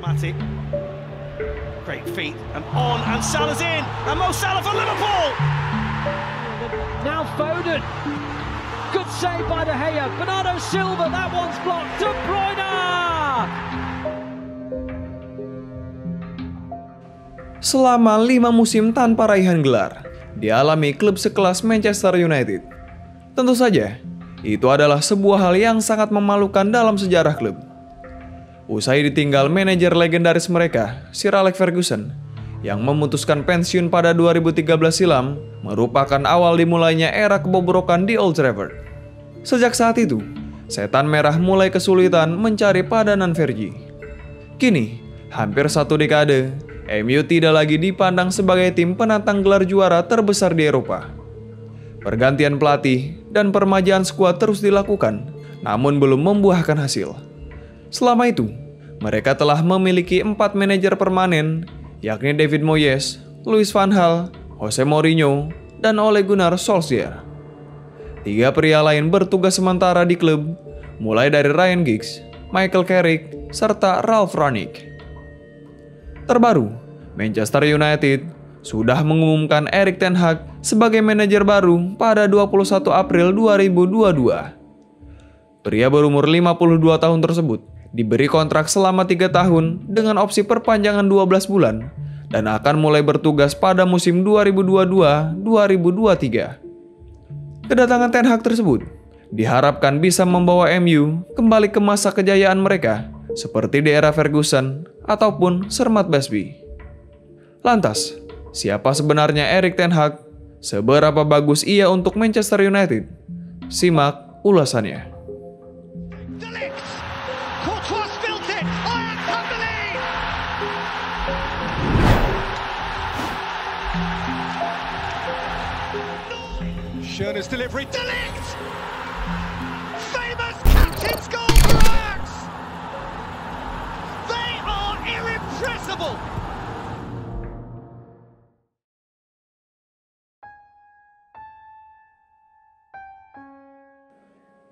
Matic. Great feet and on and Salah's in and Mo Salah for Liverpool. Now Foden. Good save by De Gea. Bernardo Silva, that one's blocked. De Bruyne. Selama 5 musim tanpa raihan gelar, dialami klub sekelas Manchester United. Tentu saja, itu adalah sebuah hal yang sangat memalukan dalam sejarah klub. Usai ditinggal manajer legendaris mereka, Sir Alex Ferguson, yang memutuskan pensiun pada 2013 silam, merupakan awal dimulainya era kebobrokan di Old Trafford. Sejak saat itu, setan merah mulai kesulitan mencari padanan Fergie. Kini, hampir 1 dekade, MU tidak lagi dipandang sebagai tim penantang gelar juara terbesar di Eropa. Pergantian pelatih dan permajaan skuad terus dilakukan, namun belum membuahkan hasil. Selama itu, mereka telah memiliki 4 manajer permanen, yakni David Moyes, Louis van Gaal, Jose Mourinho, dan Ole Gunnar Solskjaer. 3 pria lain bertugas sementara di klub, mulai dari Ryan Giggs, Michael Carrick, serta Ralf Rangnick. Terbaru, Manchester United sudah mengumumkan Erik ten Hag sebagai manajer baru pada 21 April 2022. Pria berumur 52 tahun tersebut diberi kontrak selama 3 tahun dengan opsi perpanjangan 12 bulan dan akan mulai bertugas pada musim 2022-2023. Kedatangan ten Hag tersebut diharapkan bisa membawa MU kembali ke masa kejayaan mereka seperti di era Ferguson ataupun Sir Matt Busby. Lantas, siapa sebenarnya Erik ten Hag? Seberapa bagus ia untuk Manchester United? Simak ulasannya. Schönes delivery, De Ligt! Famous captain's goal for Ajax! They are irrepressible!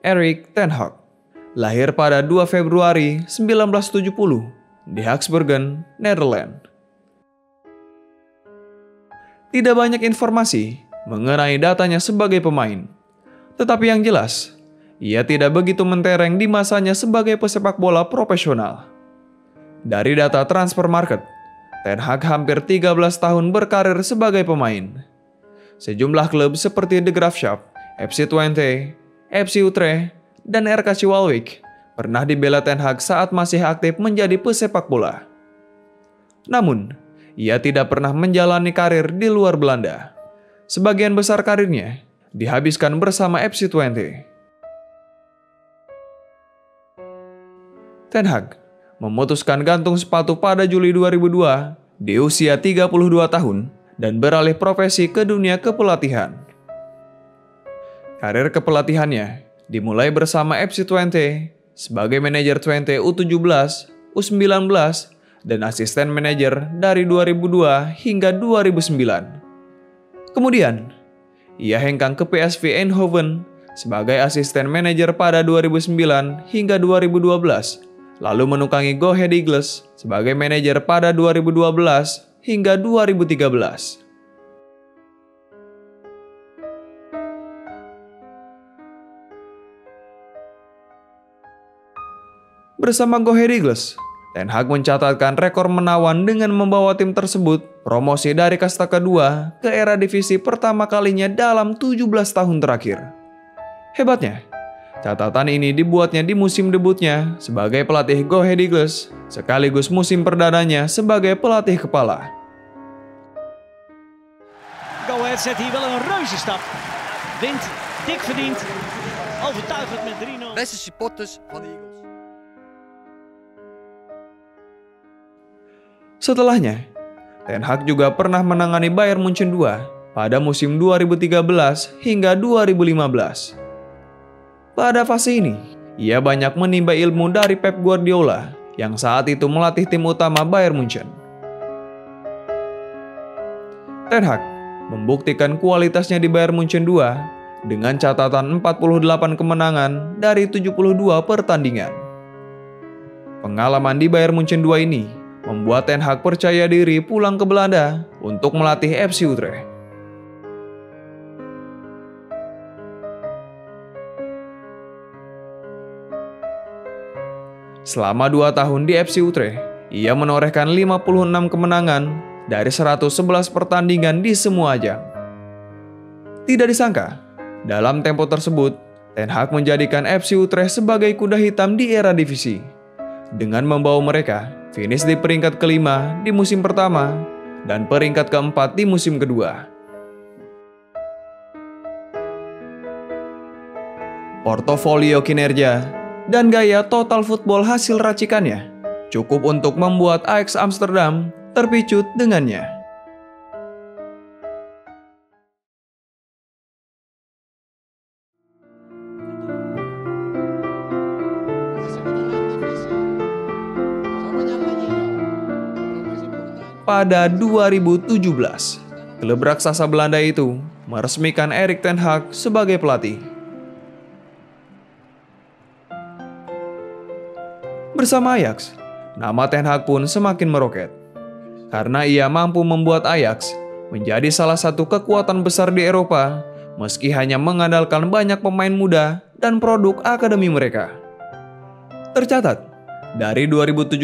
Erik ten Hag lahir pada 2 Februari 1970 di Haaksbergen, Nederland. Tidak banyak informasi mengenai datanya sebagai pemain, tetapi yang jelas, ia tidak begitu mentereng di masanya sebagai pesepak bola profesional. Dari data transfer market, ten Hag hampir 13 tahun berkarir sebagai pemain. Sejumlah klub seperti De Graafschap, FC Twente, FC Utrecht, dan RKC Waalwijk pernah dibela ten Hag saat masih aktif menjadi pesepak bola. Namun, ia tidak pernah menjalani karir di luar Belanda. Sebagian besar karirnya dihabiskan bersama FC Twente. Ten Hag memutuskan gantung sepatu pada Juli 2002 di usia 32 tahun dan beralih profesi ke dunia kepelatihan. Karir kepelatihannya dimulai bersama FC Twente sebagai manajer Twente U17, U19, dan asisten manajer dari 2002 hingga 2009. Kemudian, ia hengkang ke PSV Eindhoven sebagai asisten manajer pada 2009 hingga 2012, lalu menukangi Go Ahead Eagles sebagai manajer pada 2012 hingga 2013. Bersama Go Ahead Eagles, ten Hag mencatatkan rekor menawan dengan membawa tim tersebut promosi dari kasta kedua ke era divisi pertama kalinya dalam 17 tahun terakhir. Hebatnya, catatan ini dibuatnya di musim debutnya sebagai pelatih Go Ahead Eagles, sekaligus musim perdananya sebagai pelatih kepala. Go Ahead zet hier wel een reuze stap. Wint, dik verdiend, overtuigend met 3-0. Beste supporters van de Eagles. Setelahnya, ten Hag juga pernah menangani Bayern Munchen II pada musim 2013 hingga 2015. Pada fase ini, ia banyak menimba ilmu dari Pep Guardiola yang saat itu melatih tim utama Bayern Munchen. Ten Hag membuktikan kualitasnya di Bayern Munchen II dengan catatan 48 kemenangan dari 72 pertandingan. Pengalaman di Bayern Munchen II ini membuat Ten Hag percaya diri pulang ke Belanda untuk melatih FC Utrecht. Selama 2 tahun di FC Utrecht, ia menorehkan 56 kemenangan dari 111 pertandingan di semua ajang. Tidak disangka, dalam tempo tersebut, Ten Hag menjadikan FC Utrecht sebagai kuda hitam di era divisi, dengan membawa mereka finish di peringkat kelima di musim pertama dan peringkat keempat di musim kedua. Portofolio kinerja dan gaya total football hasil racikannya cukup untuk membuat Ajax Amsterdam terpicut dengannya. Pada 2017, klub raksasa Belanda itu meresmikan Erik ten Hag sebagai pelatih. Bersama Ajax, nama Ten Hag pun semakin meroket, karena ia mampu membuat Ajax menjadi salah satu kekuatan besar di Eropa, meski hanya mengandalkan banyak pemain muda dan produk akademi mereka. Tercatat, dari 2017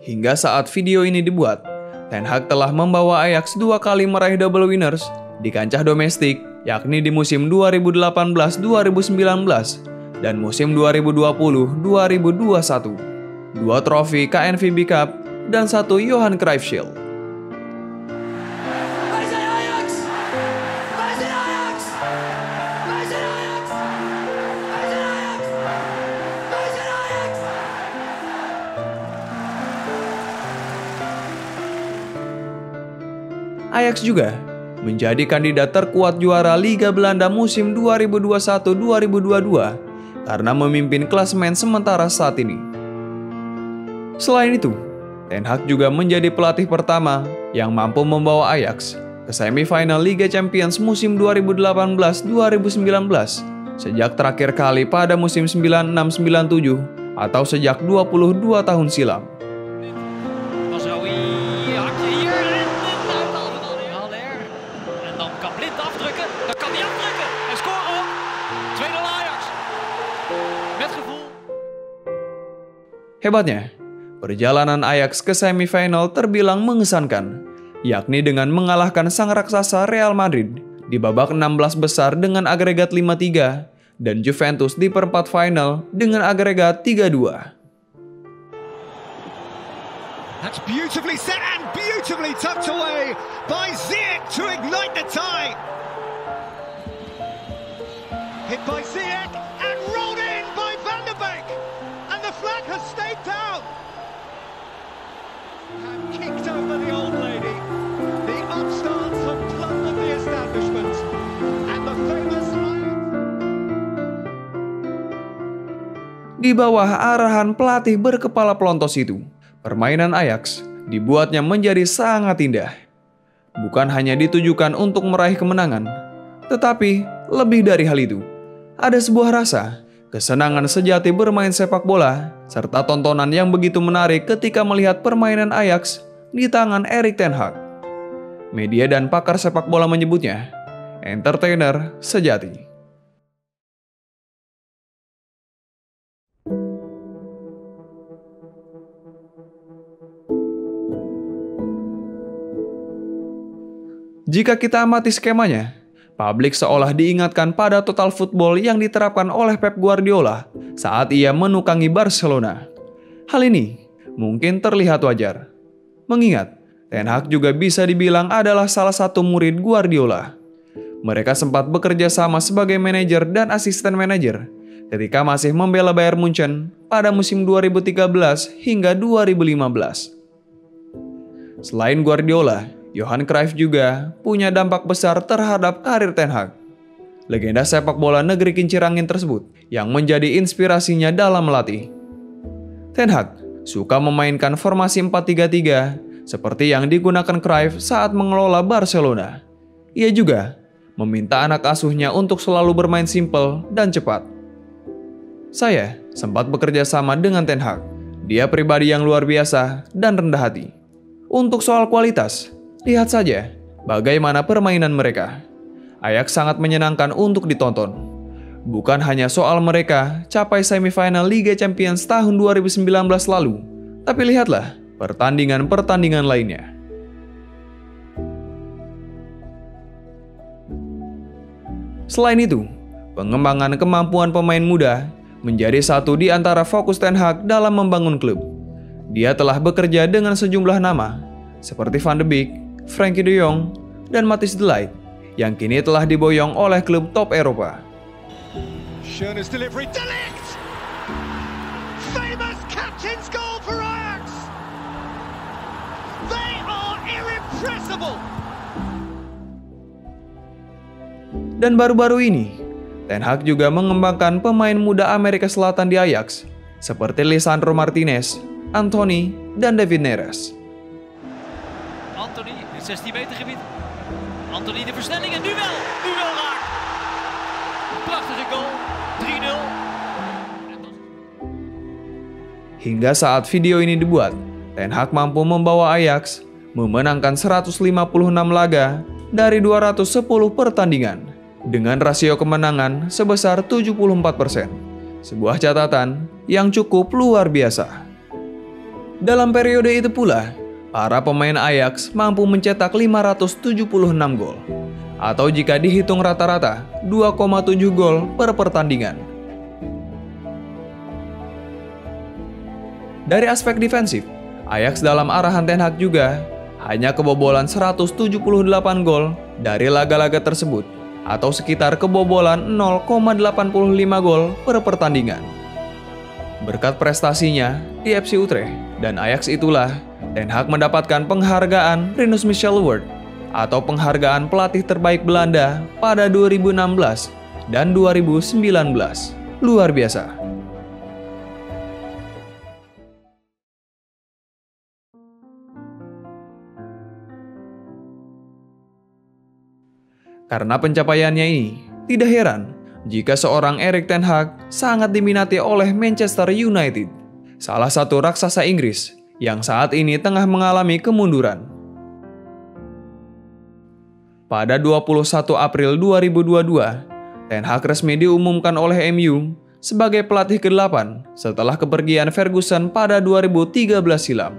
hingga saat video ini dibuat, Ten Hag telah membawa Ajax 2 kali meraih double winners di kancah domestik, yakni di musim 2018-2019 dan musim 2020-2021. 2 trofi KNVB Cup dan 1 Johan Cruyff Shield. Ajax juga menjadi kandidat terkuat juara Liga Belanda musim 2021-2022 karena memimpin klasemen sementara saat ini. Selain itu, Ten Hag juga menjadi pelatih pertama yang mampu membawa Ajax ke semifinal Liga Champions musim 2018-2019 sejak terakhir kali pada musim 96-97 atau sejak 22 tahun silam. Hebatnya, perjalanan Ajax ke semifinal terbilang mengesankan, yakni dengan mengalahkan sang raksasa Real Madrid di babak 16 besar dengan agregat 5-3 dan Juventus di perempat final dengan agregat 3-2. That's beautifully set and beautifully tucked away by Ziyech to ignite the tie. Hit by Ziyech and rolled in by Van de Beek. And the flag has stayed down. And kicked over the old lady. The upstarts have plundered the establishment. And the famous Di bawah arahan pelatih berkepala pelontos itu, permainan Ajax dibuatnya menjadi sangat indah. Bukan hanya ditujukan untuk meraih kemenangan, tetapi lebih dari hal itu, ada sebuah rasa kesenangan sejati bermain sepak bola, serta tontonan yang begitu menarik ketika melihat permainan Ajax di tangan Erik ten Hag. Media dan pakar sepak bola menyebutnya entertainer sejati. Jika kita amati skemanya, publik seolah diingatkan pada total football yang diterapkan oleh Pep Guardiola saat ia menukangi Barcelona. Hal ini mungkin terlihat wajar, mengingat Ten Hag juga bisa dibilang adalah salah satu murid Guardiola. Mereka sempat bekerja sama sebagai manajer dan asisten manajer ketika masih membela Bayern Munchen pada musim 2013 hingga 2015. Selain Guardiola, Johan Cruyff juga punya dampak besar terhadap karir Ten Hag. Legenda sepak bola negeri kincir angin tersebut yang menjadi inspirasinya dalam melatih. Ten Hag suka memainkan formasi 4-3-3 seperti yang digunakan Cruyff saat mengelola Barcelona. Ia juga meminta anak asuhnya untuk selalu bermain simpel dan cepat. Saya sempat bekerja sama dengan Ten Hag Dia pribadi yang luar biasa dan rendah hati. Untuk soal kualitas, lihat saja bagaimana permainan mereka. Ajax sangat menyenangkan untuk ditonton. Bukan hanya soal mereka capai semifinal Liga Champions tahun 2019 lalu, tapi lihatlah pertandingan-pertandingan lainnya. Selain itu, pengembangan kemampuan pemain muda menjadi satu di antara fokus Ten Hag dalam membangun klub. Dia telah bekerja dengan sejumlah nama, seperti Van de Beek, Frenkie de Jong, dan Matthijs de Ligt, yang kini telah diboyong oleh klub top Eropa. Schönes delivery, De Ligt! Famous captain's goal for Ajax! They are irrepressible! Dan baru-baru ini, Ten Hag juga mengembangkan pemain muda Amerika Selatan di Ajax, seperti Lisandro Martinez, Anthony, dan David Neres. Anthony, het 16 meter gebied. Anthony de versnelling en nu wel raak. Prachtige goal, 3-0. Hingga saat video ini dibuat, Ten Hag mampu membawa Ajax memenangkan 156 laga dari 210 pertandingan dengan rasio kemenangan sebesar 74%. Sebuah catatan yang cukup luar biasa. Dalam periode itu pula, para pemain Ajax mampu mencetak 576 gol, atau jika dihitung rata-rata 2,7 gol per pertandingan. Dari aspek defensif, Ajax dalam arahan Ten Hag juga hanya kebobolan 178 gol dari laga-laga tersebut, atau sekitar kebobolan 0,85 gol per pertandingan. Berkat prestasinya di FC Utrecht dan Ajax itulah Ten Hag mendapatkan penghargaan Rinus Michels Award atau penghargaan pelatih terbaik Belanda pada 2016 dan 2019. Luar biasa. Karena pencapaiannya ini, tidak heran jika seorang Erik ten Hag sangat diminati oleh Manchester United, salah satu raksasa Inggris yang saat ini tengah mengalami kemunduran. Pada 21 April 2022, Ten Hag resmi diumumkan oleh MU sebagai pelatih ke-8 setelah kepergian Ferguson pada 2013 silam.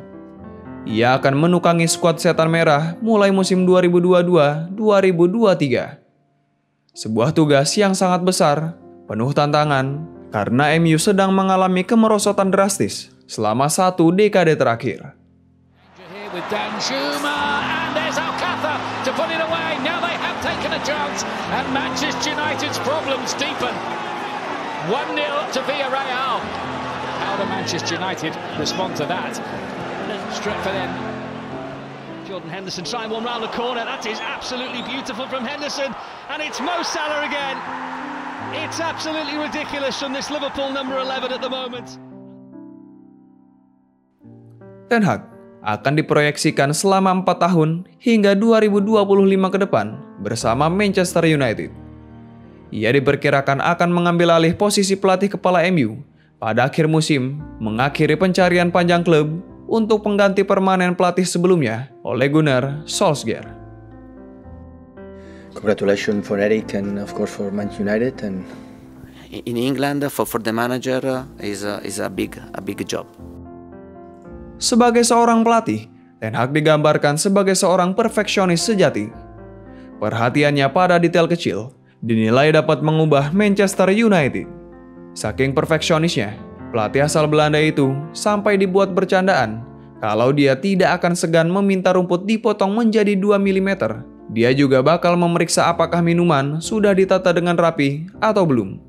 Ia akan menukangi skuad Setan Merah mulai musim 2022-2023. Sebuah tugas yang sangat besar, penuh tantangan, karena MU sedang mengalami kemerosotan drastis selama 1 dekade terakhir. Jordan Henderson trying one round the corner. That is absolutely beautiful from Henderson, and it's Mo Salah again. It's absolutely ridiculous from this Liverpool number 11 at the moment. Ten Hag akan diproyeksikan selama 4 tahun hingga 2025 ke depan bersama Manchester United. Ia diperkirakan akan mengambil alih posisi pelatih kepala MU pada akhir musim, mengakhiri pencarian panjang klub untuk pengganti permanen pelatih sebelumnya, Ole Gunnar Solskjaer. Congratulations for Eric and of course for Manchester United. And in England for the manager is a big job. Sebagai seorang pelatih, Ten Hag digambarkan sebagai seorang perfeksionis sejati. Perhatiannya pada detail kecil dinilai dapat mengubah Manchester United. Saking perfeksionisnya, pelatih asal Belanda itu sampai dibuat bercandaan kalau dia tidak akan segan meminta rumput dipotong menjadi 2 mm. Dia juga bakal memeriksa apakah minuman sudah ditata dengan rapi atau belum.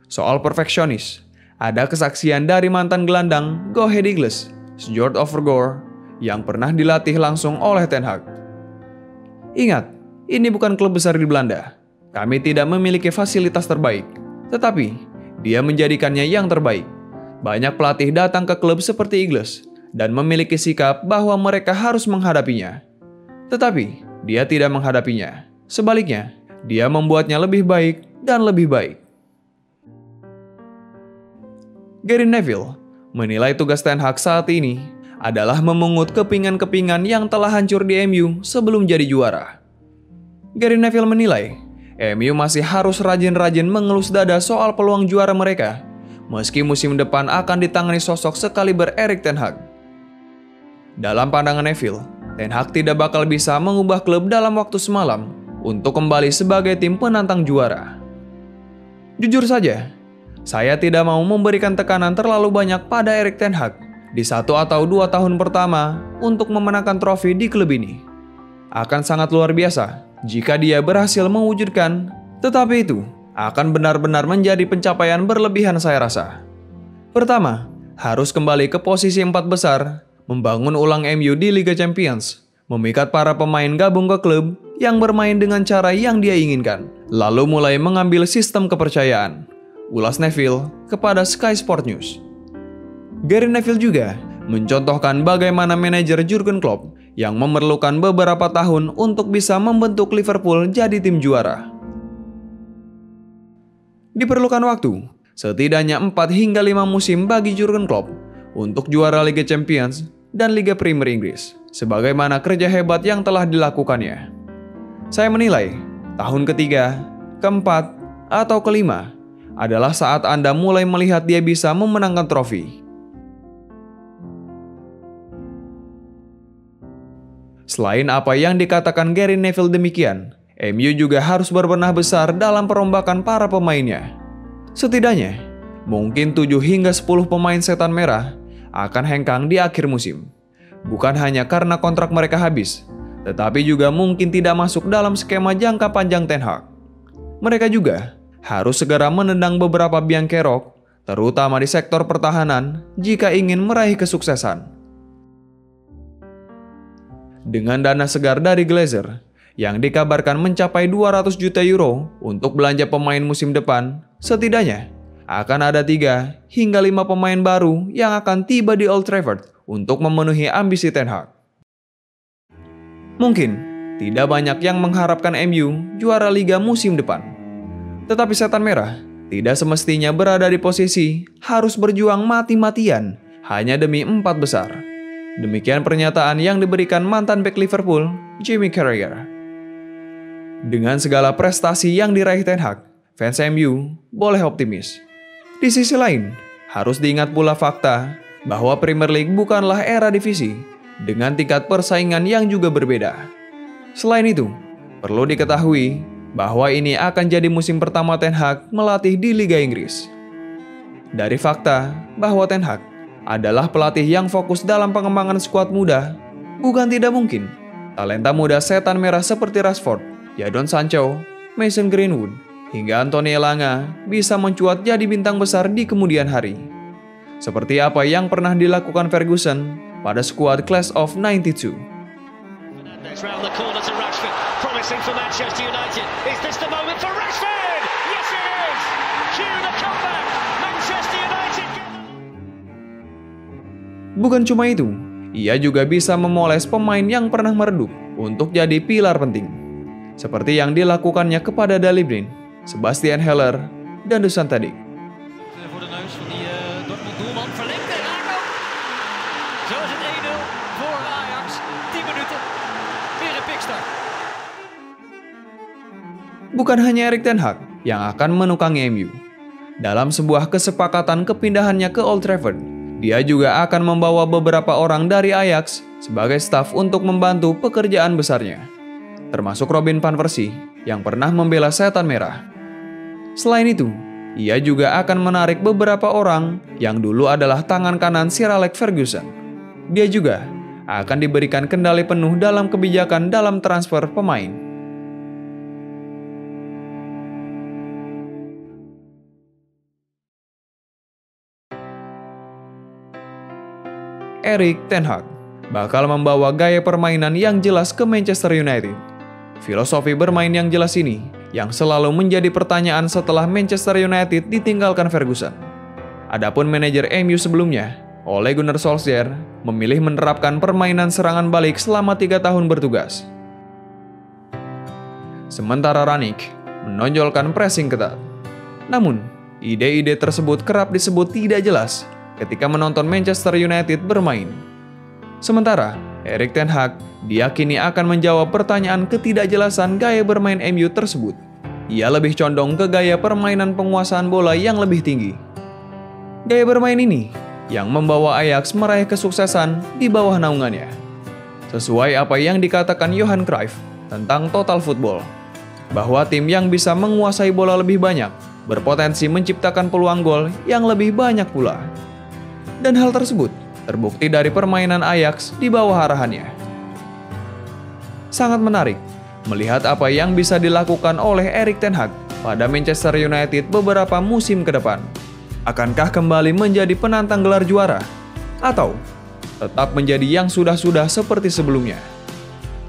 Soal perfeksionis, ada kesaksian dari mantan gelandang Go Ahead Eagles, Sjoerd Overgoor, yang pernah dilatih langsung oleh Ten Hag. Ingat, ini bukan klub besar di Belanda. Kami tidak memiliki fasilitas terbaik, tetapi dia menjadikannya yang terbaik. Banyak pelatih datang ke klub seperti Eagles dan memiliki sikap bahwa mereka harus menghadapinya. Tetapi dia tidak menghadapinya. Sebaliknya, dia membuatnya lebih baik dan lebih baik. Gary Neville menilai tugas Ten Hag saat ini adalah memungut kepingan-kepingan yang telah hancur di MU sebelum jadi juara. Gary Neville menilai, MU masih harus rajin-rajin mengelus dada soal peluang juara mereka, meski musim depan akan ditangani sosok sekaliber Erik ten Hag. Dalam pandangan Neville, Ten Hag tidak bakal bisa mengubah klub dalam waktu semalam untuk kembali sebagai tim penantang juara. Jujur saja, saya tidak mau memberikan tekanan terlalu banyak pada Erik ten Hag di 1 atau 2 tahun pertama untuk memenangkan trofi di klub ini. Akan sangat luar biasa jika dia berhasil mewujudkan, tetapi itu akan benar-benar menjadi pencapaian berlebihan saya rasa. Pertama, harus kembali ke posisi 4 besar, membangun ulang MU di Liga Champions, memikat para pemain gabung ke klub yang bermain dengan cara yang dia inginkan, lalu mulai mengambil sistem kepercayaan. Ulas Neville kepada Sky Sport News. Gary Neville juga mencontohkan bagaimana manajer Jurgen Klopp yang memerlukan beberapa tahun untuk bisa membentuk Liverpool jadi tim juara. Diperlukan waktu, setidaknya 4 hingga 5 musim bagi Jurgen Klopp untuk juara Liga Champions dan Liga Premier Inggris, sebagaimana kerja hebat yang telah dilakukannya. Saya menilai, tahun ketiga, keempat, atau kelima adalah saat Anda mulai melihat dia bisa memenangkan trofi. Selain apa yang dikatakan Gary Neville demikian, MU juga harus berbenah besar dalam perombakan para pemainnya. Setidaknya, mungkin 7 hingga 10 pemain setan merah akan hengkang di akhir musim. Bukan hanya karena kontrak mereka habis, tetapi juga mungkin tidak masuk dalam skema jangka panjang Ten Hag. Mereka juga harus segera menendang beberapa biang kerok, terutama di sektor pertahanan, jika ingin meraih kesuksesan. Dengan dana segar dari Glazer, yang dikabarkan mencapai 200 juta euro untuk belanja pemain musim depan, setidaknya akan ada 3 hingga 5 pemain baru yang akan tiba di Old Trafford untuk memenuhi ambisi Ten Hag. Mungkin tidak banyak yang mengharapkan MU juara Liga musim depan, tetapi setan merah tidak semestinya berada di posisi harus berjuang mati-matian hanya demi 4 besar. Demikian pernyataan yang diberikan mantan bek Liverpool, Jamie Carragher. Dengan segala prestasi yang diraih Ten Hag, fans MU boleh optimis. Di sisi lain, harus diingat pula fakta bahwa Premier League bukanlah era divisi dengan tingkat persaingan yang juga berbeda. Selain itu, perlu diketahui bahwa ini akan jadi musim pertama Ten Hag melatih di Liga Inggris. Dari fakta bahwa Ten Hag adalah pelatih yang fokus dalam pengembangan skuad muda, bukan tidak mungkin talenta muda setan merah seperti Rashford, Jadon Sancho, Mason Greenwood, hingga Anthony Elanga bisa mencuat jadi bintang besar di kemudian hari. Seperti apa yang pernah dilakukan Ferguson pada skuad Class of 92. Bukan cuma itu, ia juga bisa memoles pemain yang pernah meredup untuk jadi pilar penting. Seperti yang dilakukannya kepada Daley Blind, Sebastian Haller, dan Dusan Tadic. Bukan hanya Erik ten Hag yang akan menukangi MU. Dalam sebuah kesepakatan kepindahannya ke Old Trafford, dia juga akan membawa beberapa orang dari Ajax sebagai staf untuk membantu pekerjaan besarnya, termasuk Robin van Persie yang pernah membela setan merah. Selain itu, ia juga akan menarik beberapa orang yang dulu adalah tangan kanan Sir Alex Ferguson. Dia juga akan diberikan kendali penuh dalam kebijakan dalam transfer pemain. Erik ten Hag bakal membawa gaya permainan yang jelas ke Manchester United. Filosofi bermain yang jelas ini yang selalu menjadi pertanyaan setelah Manchester United ditinggalkan Ferguson. Adapun manajer MU sebelumnya, Ole Gunnar Solskjaer, memilih menerapkan permainan serangan balik selama 3 tahun bertugas. Sementara Rangnick menonjolkan pressing ketat. Namun, ide-ide tersebut kerap disebut tidak jelas ketika menonton Manchester United bermain. Sementara, Erik ten Hag diyakini akan menjawab pertanyaan ketidakjelasan gaya bermain MU tersebut. Ia lebih condong ke gaya permainan penguasaan bola yang lebih tinggi. Gaya bermain ini yang membawa Ajax meraih kesuksesan di bawah naungannya. Sesuai apa yang dikatakan Johan Cruyff tentang total football, bahwa tim yang bisa menguasai bola lebih banyak berpotensi menciptakan peluang gol yang lebih banyak pula. Dan hal tersebut terbukti dari permainan Ajax di bawah arahannya. Sangat menarik melihat apa yang bisa dilakukan oleh Erik ten Hag pada Manchester United beberapa musim ke depan. Akankah kembali menjadi penantang gelar juara? Atau tetap menjadi yang sudah-sudah seperti sebelumnya?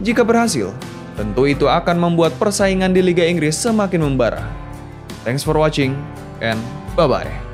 Jika berhasil, tentu itu akan membuat persaingan di Liga Inggris semakin membara. Thanks for watching and bye-bye.